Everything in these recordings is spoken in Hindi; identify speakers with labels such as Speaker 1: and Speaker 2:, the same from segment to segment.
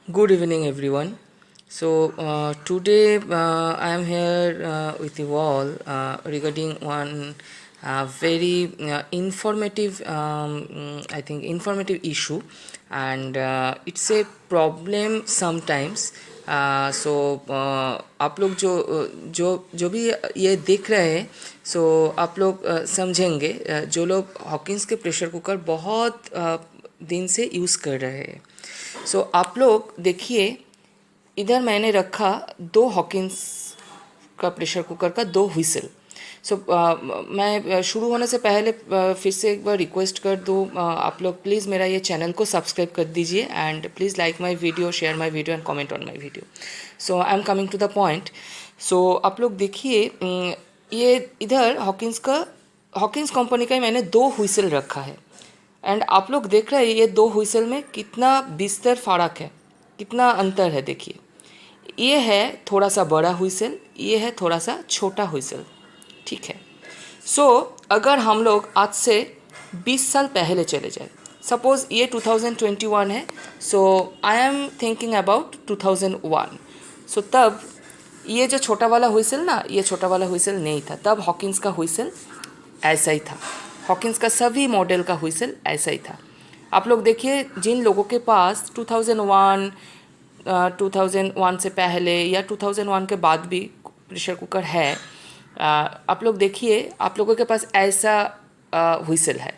Speaker 1: Good evening, everyone. Today I am here with you all regarding one very informative, I think, informative issue, and it's a problem sometimes. आप लोग जो भी ये देख रहे हैं, आप लोग समझेंगे, जो लोग हॉकिंस के प्रेशर कुकर बहुत दिन से यूज़ कर रहे हैं। आप लोग देखिए, इधर मैंने रखा दो हॉकिंस का प्रेशर कुकर का दो व्हिसल। मैं शुरू होने से पहले फिर से एक बार रिक्वेस्ट कर दूँ, आप लोग प्लीज़ मेरा ये चैनल को सब्सक्राइब कर दीजिए and please like my video, share my video and comment on my video. I am coming to the point. आप लोग देखिए, ये इधर हॉकिंस कंपनी का ही मैंने दो व्हिसल रखा है एंड आप लोग देख रहे हैं ये दो व्हिसल में कितना बिस्तर फ़र्क है, कितना अंतर है। देखिए, ये है थोड़ा सा बड़ा व्हिसल, ये है थोड़ा सा छोटा व्हिसल, ठीक है। अगर हम लोग आज से 20 साल पहले चले जाए, सपोज़ ये 2021 है, आई एम थिंकिंग अबाउट 2001। तब ये जो छोटा वाला व्हिसल ना, ये छोटा वाला व्हिसल नहीं था, तब हॉकिंस का व्हिसल ऐसा ही था। हॉकिंस का सभी मॉडल का व्हिसल ऐसा ही था। आप लोग देखिए, जिन लोगों के पास 2001 से पहले या 2001 के बाद भी प्रेशर कुकर है, आप लोग देखिए, आप लोगों के पास ऐसा व्हिसल है।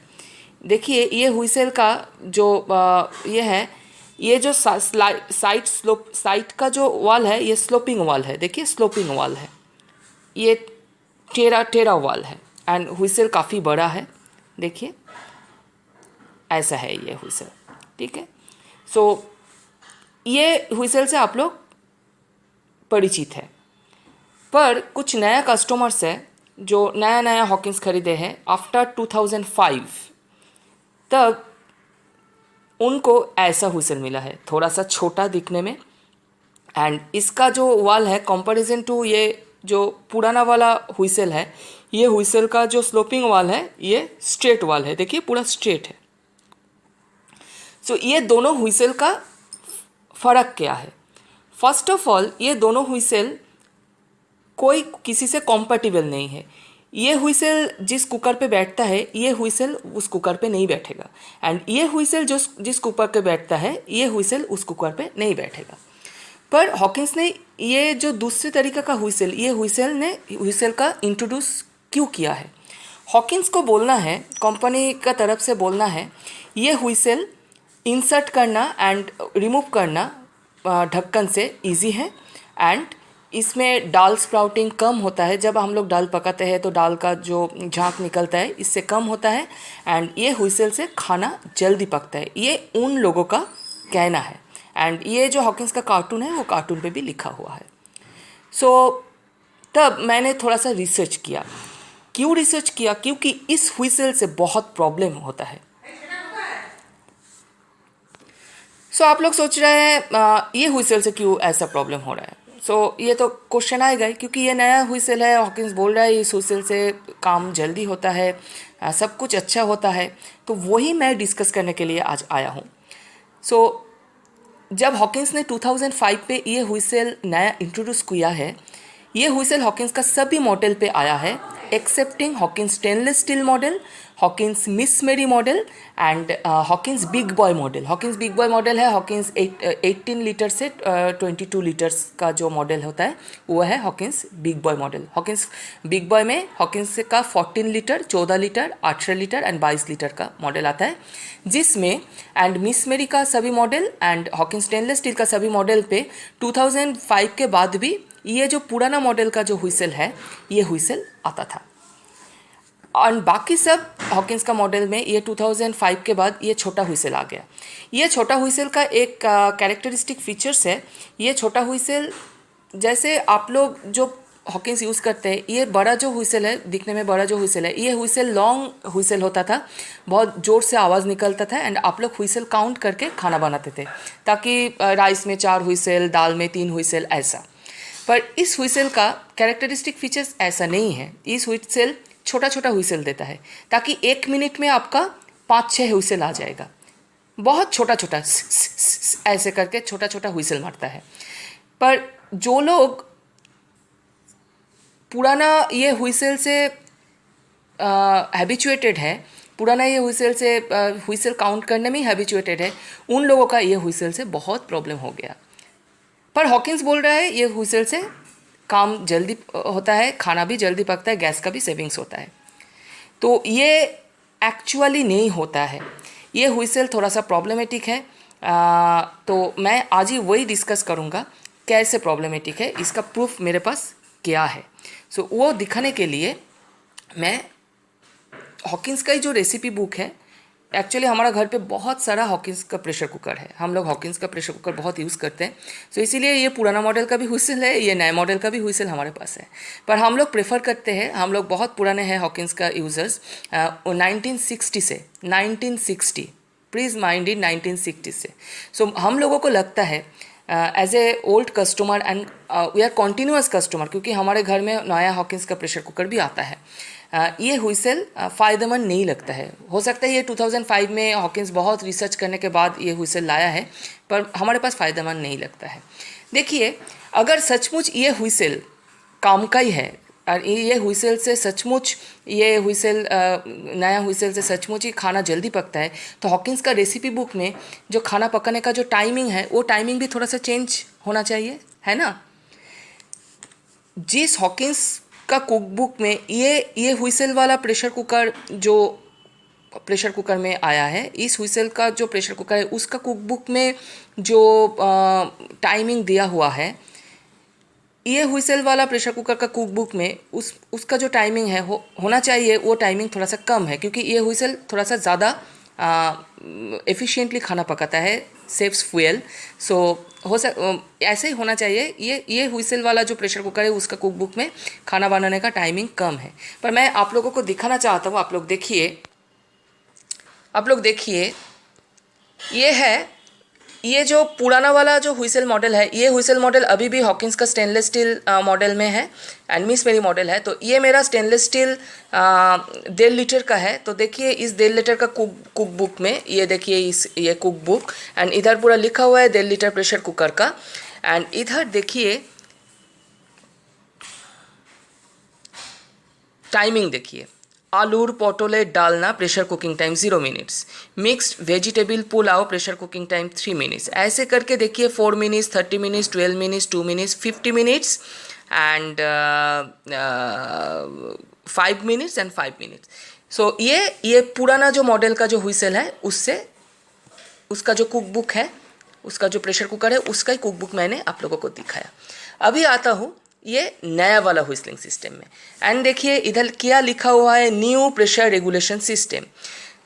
Speaker 1: देखिए, ये व्हिसल का जो ये है, ये जो साइड का जो वॉल है, ये स्लोपिंग वॉल है। देखिए, स्लोपिंग वॉल है, ये टेढ़ा वॉल है एंड व्हिसल काफ़ी बड़ा है। देखिए, ऐसा है ये व्हिसल, ठीक है। ये व्हिसल से आप लोग परिचित है, पर कुछ नया कस्टमर्स है जो नया हॉकिंस खरीदे हैं आफ्टर 2005, तब उनको ऐसा व्हिसल मिला है, थोड़ा सा छोटा दिखने में। एंड इसका जो वॉल है, कंपैरिजन टू ये जो पुराना वाला व्हिसल है, ये व्हिसल का जो स्लोपिंग वॉल है, ये स्ट्रेट वॉल है। देखिए, पूरा स्ट्रेट है। ये दोनों व्हिसल का फ़र्क क्या है? फर्स्ट ऑफ ऑल, ये दोनों व्हिसल कोई किसी से कॉम्पैटिबल नहीं है। ये व्हिसल जिस कुकर पे बैठता है, ये व्हिसल उस कुकर पे नहीं बैठेगा, एंड ये व्हिसल जिस कुकर पे बैठता है, ये व्हिसल उस कुकर पे नहीं बैठेगा। पर हॉकिंस ने ये जो दूसरे तरीके का व्हिसल, ये व्हिसल का इंट्रोड्यूस क्यों किया है? हॉकिंस को बोलना है, कंपनी का तरफ से बोलना है, ये व्हिसल इंसर्ट करना एंड रिमूव करना ढक्कन से इजी है, एंड इसमें दाल स्प्राउटिंग कम होता है। जब हम लोग दाल पकाते हैं तो दाल का जो झाग निकलता है, इससे कम होता है, एंड ये व्हिसल से खाना जल्दी पकता है। ये उन लोगों का कहना है, एंड ये जो हॉकिंस का कार्टून है, वो कार्टून पे भी लिखा हुआ है। तब मैंने थोड़ा सा रिसर्च किया। क्यों रिसर्च किया? क्योंकि इस व्हिसल से बहुत प्रॉब्लम होता है। आप लोग सोच रहे हैं ये व्हिसल से क्यों ऐसा प्रॉब्लम हो रहा है। ये तो क्वेश्चन आएगा ही, क्योंकि ये नया व्हिसल है। हॉकिंस बोल रहा है इस व्हिसल से काम जल्दी होता है, सब कुछ अच्छा होता है। तो वही मैं डिस्कस करने के लिए आज आया हूँ। जब हॉकिंस ने 2005 पे ये व्हिसल नया इंट्रोड्यूस किया है, ये व्हिसल हॉकिंस का सभी मॉडल पे आया है excepting Hawkins stainless steel model, Hawkins Miss Mary model and Hawkins Big Boy model. Hawkins Big Boy model है हॉकिंस 18 लीटर से 22 लीटर्स का जो मॉडल होता है, वो है Hawkins Big Boy model. Hawkins Big boy में हॉकिंस का 14 litre, 14 litre, 18 litre and 22 litre का मॉडल आता है, जिसमें एंड मिस मेरी का सभी model and Hawkins stainless steel का सभी मॉडल पे 2005 के बाद भी ये जो पुराना मॉडल का जो व्हिसल है, ये व्हिसल आता था। और बाकी सब हॉकिंस का मॉडल में ये 2005 के बाद ये छोटा व्हिसल आ गया। ये छोटा व्हिसल का एक कैरेक्टरिस्टिक फीचर्स है। ये छोटा व्हिसल, जैसे आप लोग जो हॉकिंस यूज़ करते हैं, ये बड़ा जो व्हिसल है, दिखने में बड़ा जो व्हिसल है, ये व्हिसल लॉन्ग व्हिसल होता था, बहुत ज़ोर से आवाज़ निकलता था, एंड आप लोग व्हिसल काउंट करके खाना बनाते थे, ताकि राइस में 4 व्हिसल, दाल में 3 व्हिसल, ऐसा। पर इस व्हिसल का कैरेक्टरिस्टिक फीचर्स ऐसा नहीं है। इस व्हिसल छोटा छोटा व्हिसल देता है, ताकि 1 मिनट में आपका 5-6 व्हिसल आ जाएगा। बहुत छोटा छोटा ऐसे करके छोटा छोटा हुइसल मारता है। पर जो लोग पुराना ये हुइसल से हैबिचुएटेड है, पुराना ये हुइसल से हुइसल काउंट करने में ही हैबिचुएटेड है, उन लोगों का ये हुइसल से बहुत प्रॉब्लम हो गया। पर हॉकिंस बोल रहा है ये हुइसल से काम जल्दी होता है, खाना भी जल्दी पकता है, गैस का भी सेविंग्स होता है। तो ये एक्चुअली नहीं होता है, ये हुइसल थोड़ा सा प्रॉब्लमेटिक है। तो मैं आज ही वही डिस्कस करूँगा कैसे प्रॉब्लमेटिक है, इसका प्रूफ मेरे पास क्या है। सो वो दिखाने के लिए मैं हॉकिंस का ही जो रेसिपी बुक है, एक्चुअली हमारा घर पे बहुत सारा हॉकिंस का प्रेशर कुकर है, हम लोग हॉकिंस का प्रेशर कुकर बहुत यूज़ करते हैं। सो इसीलिए ये पुराना मॉडल का भी हुइसल है, ये नए मॉडल का भी हुइसल हमारे पास है। पर हम लोग प्रेफर करते हैं, हम लोग बहुत पुराने हैं हॉकिंस का यूज़र्स, 1960 से 1960, प्लीज़ माइंड इन 1960 से। सो हम लोगों को लगता है as a old customer and we are continuous customer, क्योंकि हमारे घर में नया हॉकिंस का प्रेशर कुकर भी आता है। ये हुइसल फ़ायदेमंद नहीं लगता है। हो सकता है ये 2005 में हॉकिंस बहुत रिसर्च करने के बाद ये हुइसल लाया है, पर हमारे पास फ़ायदेमंद नहीं लगता है। देखिए, अगर सचमुच ये हुइसल काम का ही है और ये हुइसल से सचमुच ये हुइसल नया हुइसल से सचमुच ही खाना जल्दी पकता है, तो हॉकिंस का रेसिपी बुक में जो खाना पकाने का जो टाइमिंग है, वो टाइमिंग भी थोड़ा सा चेंज होना चाहिए, है ना। जिस हॉकिंस का कुक बुक में ये हुइसल वाला प्रेशर कुकर जो प्रेशर कुकर में आया है, इस हुइसल का जो प्रेशर कुकर है उसका कुक बुक में जो टाइमिंग दिया हुआ है, ये हुइसल वाला प्रेशर कुकर का कुक बुक में उसका जो टाइमिंग है होना चाहिए, वो टाइमिंग थोड़ा सा कम है, क्योंकि ये हुइसल थोड़ा सा ज़्यादा एफिशिएंटली खाना पकाता है, सेव्स फ्यूल। सो ऐसे ही होना चाहिए। ये हुइसल वाला जो प्रेशर कुकर है उसका कुक बुक में खाना बनाने का टाइमिंग कम है। पर मैं आप लोगों को दिखाना चाहता हूँ, आप लोग देखिए, ये है, ये जो पुराना वाला जो हुइसल मॉडल है, ये हुइसल मॉडल अभी भी हॉकिंस का स्टेनलेस स्टील मॉडल में है एंड मिस मेरी मॉडल है। तो ये मेरा स्टेनलेस स्टील 1.5 लीटर का है। तो देखिए, इस 1.5 लीटर का कुक बुक में ये देखिए, ये कुक बुक एंड इधर पूरा लिखा हुआ है 1.5 लीटर प्रेशर कुकर का। एंड इधर देखिए टाइमिंग, देखिए, आलूर पोटोले डालना pressure cooking time 0 minutes, mixed vegetable pulao pressure cooking time 3 minutes. ऐसे करके देखिए 4 minutes, 30 minutes, 12 minutes, 2 minutes, 50 minutes and 5 minutes and 5 minutes. So ये पुराना जो मॉडल का जो हुइसल है उससे उसका जो कुक बुक है, उसका जो प्रेशर कुकर है, उसका ही कुक बुक मैंने आप लोगों को दिखाया। अभी आता हूँ ये नया वाला हुइसलिंग सिस्टम में। एंड देखिए इधर क्या लिखा हुआ है, न्यू प्रेशर रेगुलेशन सिस्टम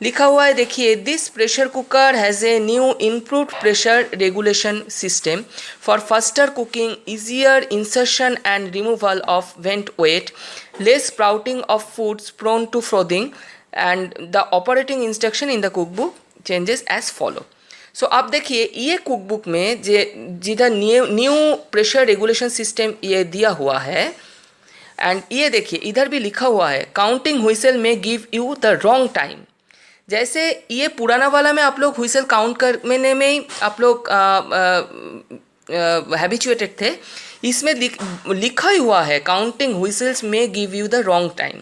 Speaker 1: लिखा हुआ है। देखिए, this pressure cooker has a new improved pressure regulation system for faster cooking, easier insertion and removal of vent weight, less sprouting of foods prone to frothing and the operating instruction in the cook book changes as follow. So आप देखिए, ये कुक बुक में जिधर न्यू प्रेशर रेगुलेशन सिस्टम ये दिया हुआ है, एंड ये देखिए इधर भी लिखा हुआ है काउंटिंग हुइसल में give you the wrong time. जैसे ये पुराना वाला में आप लोग हुइसल काउंट करने में ही आप लोग हैबिचुएटेड थे, इसमें लिखा ही हुआ है काउंटिंग हुइसल्स में give you the wrong time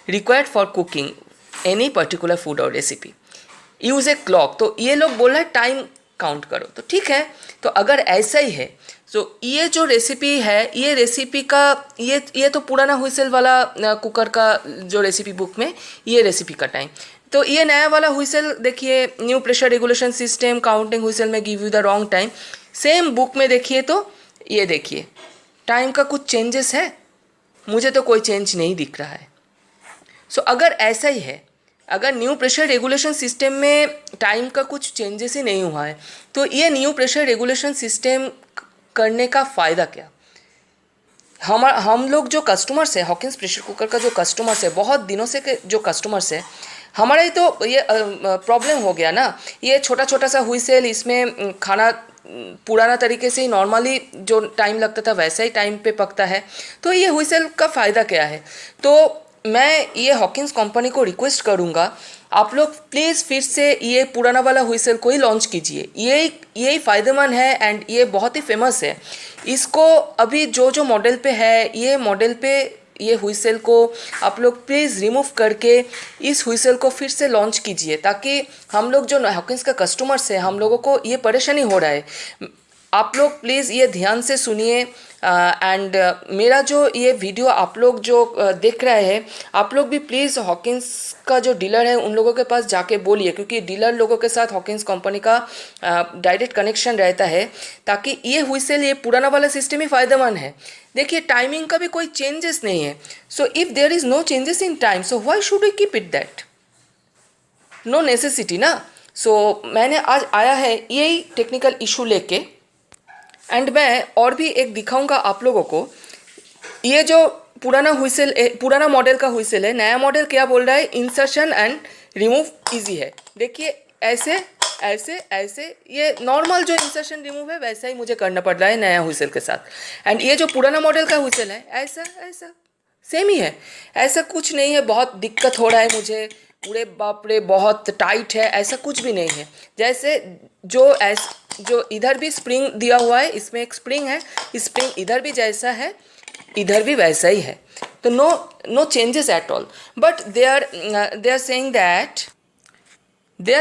Speaker 1: required for cooking any particular food और रेसिपी, यूज़ ए क्लॉक। तो ये लोग बोल रहे हैं टाइम काउंट करो, तो ठीक है। तो अगर ऐसा ही है, तो ये जो रेसिपी है, ये रेसिपी का ये तो पुराना हुइसल वाला कुकर का जो रेसिपी बुक में ये रेसिपी का टाइम, तो ये नया वाला हुइसल देखिए, new pressure regulation system counting whistle में give you the wrong time, same book में देखिए तो ये देखिए टाइम का कुछ चेंजेस है, मुझे तो कोई चेंज नहीं दिख रहा है। सो अगर ऐसा ही है, अगर न्यू प्रेशर रेगुलेशन सिस्टम में टाइम का कुछ चेंजेस ही नहीं हुआ है, तो ये न्यू प्रेशर रेगुलेशन सिस्टम करने का फ़ायदा क्या। हम लोग जो कस्टमर्स है, हॉकिंस प्रेशर कुकर का जो कस्टमर्स है, बहुत दिनों से के जो कस्टमर्स है, हमारा ही तो ये प्रॉब्लम हो गया ना। ये छोटा छोटा सा हुइसल, इसमें खाना पुराना तरीके से ही नॉर्मली जो टाइम लगता था वैसा ही टाइम पे पकता है, तो ये हुइसल का फ़ायदा क्या है। तो मैं ये हॉकिंस कंपनी को रिक्वेस्ट करूँगा, आप लोग प्लीज़ फिर से ये पुराना वाला हुइसल को ही लॉन्च कीजिए। यही फ़ायदेमंद है एंड ये बहुत ही फेमस है। इसको अभी जो मॉडल पे है, ये मॉडल पे ये हुइसल को आप लोग प्लीज़ रिमूव करके इस हुइसल को फिर से लॉन्च कीजिए, ताकि हम लोग जो हॉकिंस का कस्टमर्स है, हम लोगों को ये परेशानी हो रहा है। आप लोग प्लीज़ ये ध्यान से सुनिए एंड मेरा जो ये वीडियो आप लोग जो देख रहे हैं, आप लोग भी प्लीज़ हॉकिंस का जो डीलर है उन लोगों के पास जाके बोलिए, क्योंकि डीलर लोगों के साथ हॉकिंस कंपनी का डायरेक्ट कनेक्शन रहता है, ताकि ये हुइसल ये पुराना वाला सिस्टम ही फ़ायदेमंद है। देखिए टाइमिंग का भी कोई चेंजेस नहीं है, so if there is no changes in time, so why should we keep it that, no necessity ना। सो मैंने आज आया है यही टेक्निकल इशू लेके, एंड मैं और भी एक दिखाऊंगा आप लोगों को। ये जो पुराना मॉडल का हुइसल है, नया मॉडल क्या बोल रहा है, इंसर्शन एंड रिमूव इजी है। देखिए ऐसे ऐसे ऐसे ये नॉर्मल जो इंसर्शन रिमूव है वैसा ही मुझे करना पड़ रहा है नया हुइसल के साथ। एंड ये जो पुराना मॉडल का हुइसल है ऐसा ऐसा सेम ही है, ऐसा कुछ नहीं है बहुत दिक्कत हो रहा है मुझे, पूरे बाप रे बहुत टाइट है, ऐसा कुछ भी नहीं है। जैसे जो इधर भी स्प्रिंग दिया हुआ है, इसमें एक स्प्रिंग है, स्प्रिंग इधर भी जैसा है इधर भी वैसा ही है, तो no changes at all. But they are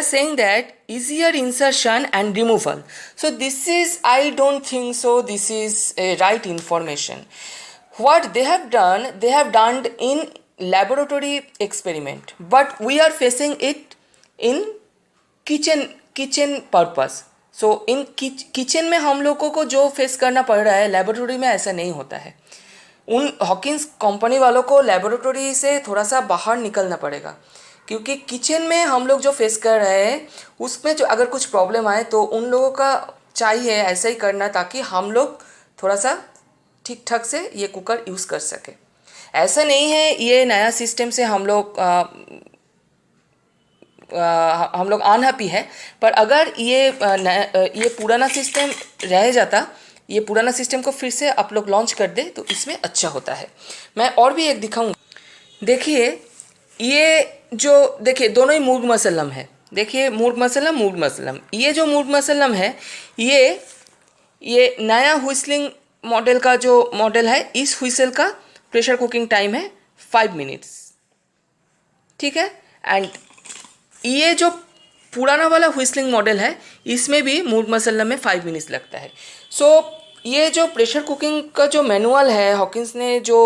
Speaker 1: saying that easier insertion and removal. So this is, I don't think so this is a right information. What they have done in laboratory experiment, but we are facing it in kitchen purpose. So in kitchen में हम लोगों को जो फेस करना पड़ रहा है, लेबोरेटरी में ऐसा नहीं होता है। उन हॉकिंस कंपनी वालों को लेबोरेटरी से थोड़ा सा बाहर निकलना पड़ेगा, क्योंकि किचन में हम लोग जो फेस कर रहे हैं उसमें जो अगर कुछ प्रॉब्लम आए तो उन लोगों का चाहिए ऐसा ही करना, ताकि हम लोग थोड़ा सा ठीक ठाक से ये कुकर यूज़ कर सके। ऐसा नहीं है ये नया सिस्टम से हम लोग अनहैप्पी है, पर अगर ये पुराना सिस्टम रह जाता, ये पुराना सिस्टम को फिर से आप लोग लॉन्च कर दे तो इसमें अच्छा होता है। मैं और भी एक दिखाऊंगा। देखिए ये जो देखिए दोनों ही मूर्ग मसलम है। देखिए मूर्ग मसलम, ये जो मूर्ग मसलम है ये नया हुइसलिंग मॉडल का जो मॉडल है, इस हुइसल का प्रेशर कुकिंग टाइम है 5 मिनट्स, ठीक है। एंड ये जो पुराना वाला हुइसलिंग मॉडल है इसमें भी मूर्ग मसलम में 5 मिनट्स लगता है। सो ये जो प्रेशर कुकिंग का जो मैनुअल है हॉकिंस ने जो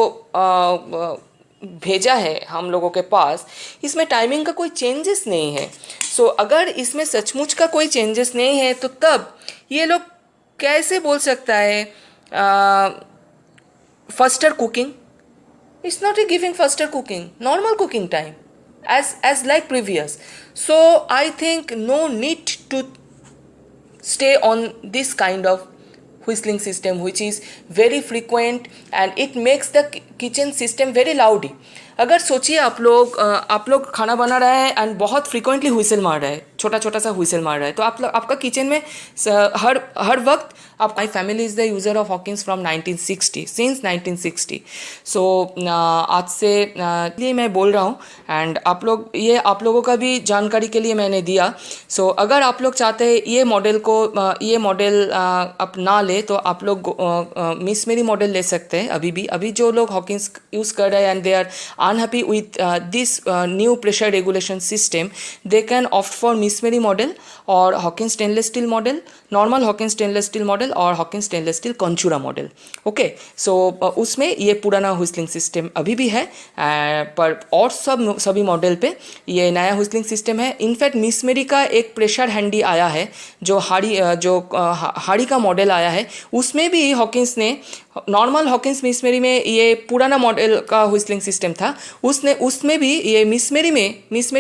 Speaker 1: भेजा है हम लोगों के पास, इसमें टाइमिंग का कोई चेंजेस नहीं है। सो अगर इसमें सचमुच का कोई चेंजेस नहीं है तो तब ये लोग कैसे बोल सकता है faster cooking? It's not a giving faster cooking, normal cooking time as like previous. So I think no need to stay on this kind of whistling system which is very frequent and it makes the kitchen system very loudy. अगर सोचिए आप लोग खाना बना रहे हैं एंड बहुत फ्रीक्वेंटली हुइसल मार रहे हैं, छोटा सा हुइसल मार रहा है, तो आपका किचन में हर वक्त आप my family is the user of Hawkins from 1960 since 1960। सो आज से लिए मैं बोल रहा हूँ एंड आप लोगों का भी जानकारी के लिए मैंने दिया। सो अगर आप लोग चाहते हैं ये मॉडल आप ना ले तो आप लोग मिस मेरी मॉडल ले सकते हैं। अभी जो लोग हॉकिंस यूज़ कर रहे हैं and they are unhappy with this new pressure regulation system, they can opt for Miss Mary model or Hawkins stainless steel model, normal Hawkins stainless steel model or Hawkins stainless steel Contura model. Okay, so उसमें ये पुराना हुइसलिंग सिस्टम अभी भी है, पर और सभी मॉडल पे ये नया हुइसलिंग सिस्टम है। इनफैक्ट मिस मेरी का एक प्रेशर हैंडी आया है, जो हाड़ी का मॉडल आया है, उसमें भी हॉकिंस ने नॉर्मल हॉकिंस मिस मेरी में ये पुराना मॉडल का हुइसलिंग सिस्टम था, उसमें भी ये मिस मेरी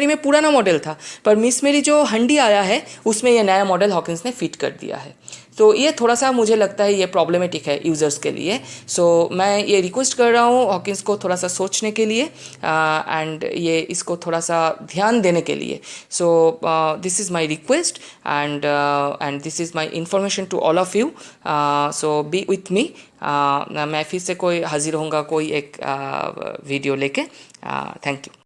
Speaker 1: में पुराना मॉडल था, पर मिस मेरी जो हंडी आया है उसमें ये नया मॉडल हॉकिंस ने फिट कर दिया है। तो ये थोड़ा सा मुझे लगता है ये प्रॉब्लमेटिक है यूज़र्स के लिए. सो मैं ये रिक्वेस्ट कर रहा हूँ हॉकिंस को थोड़ा सा सोचने के लिए एंड ये इसको थोड़ा सा ध्यान देने के लिए. So this is my request and this is my information to all of you. So be with me. मैं फिर से कोई हाजिर होऊंगा कोई एक वीडियो लेके. Thank you.